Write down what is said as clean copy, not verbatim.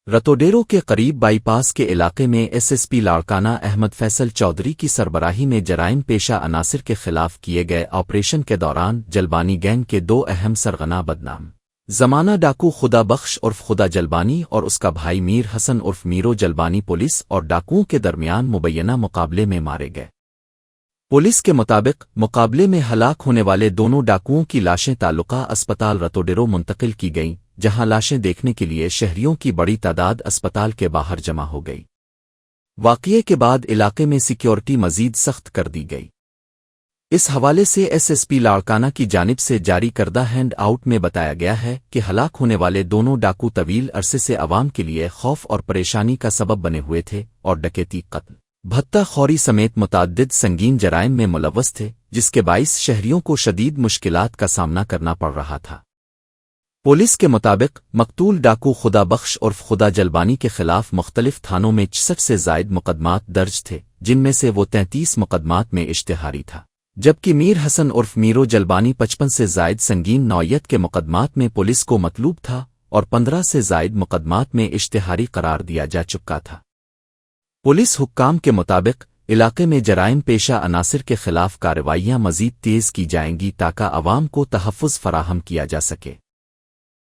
رتوڈیرو کے قریب بائی پاس کے علاقے میں S S P Larkana Ahmed Faisal Chaudhry کی سربراہی میں جرائم پیشہ عناصر کے خلاف کیے گئے آپریشن کے دوران جلبانی گینگ کے 2 اہم سرغنہ بدنام زمانہ ڈاکو خدا بخش عرف خدا جلبانی اور اس کا بھائی میر حسن عرف میرو جلبانی پولیس اور ڈاکوؤں کے درمیان مبینہ مقابلے میں مارے گئے۔ پولیس کے مطابق مقابلے میں ہلاک ہونے والے دونوں ڈاکوؤں کی لاشیں تعلقہ اسپتال رتوڈیرو منتقل کی گئیں، جہاں لاشیں دیکھنے کے لیے شہریوں کی بڑی تعداد اسپتال کے باہر جمع ہو گئی۔ واقعے کے بعد علاقے میں سیکیورٹی مزید سخت کر دی گئی۔ اس حوالے سے ایس ایس پی لاڑکانہ کی جانب سے جاری کردہ ہینڈ آؤٹ میں بتایا گیا ہے کہ ہلاک ہونے والے دونوں ڈاکو طویل عرصے سے عوام کے لیے خوف اور پریشانی کا سبب بنے ہوئے تھے اور ڈکیتی، قتل، بھتہ خوری سمیت متعدد سنگین جرائم میں ملوث تھے، جس کے باعث شہریوں کو شدید مشکلات کا سامنا کرنا پڑ رہا تھا۔ پولیس کے مطابق مقتول ڈاکو خدا بخش عرف خدا جلبانی کے خلاف مختلف تھانوں میں 66 سے زائد مقدمات درج تھے، جن میں سے وہ 33 مقدمات میں اشتہاری تھا، جبکہ میر حسن عرف میرو جلبانی 55 سے زائد سنگین نوعیت کے مقدمات میں پولیس کو مطلوب تھا اور 15 سے زائد مقدمات میں اشتہاری قرار دیا جا چکا تھا۔ پولیس حکام کے مطابق علاقے میں جرائم پیشہ عناصر کے خلاف کارروائیاں مزید تیز کی جائیں گی تاکہ عوام کو تحفظ فراہم کیا جا سکے۔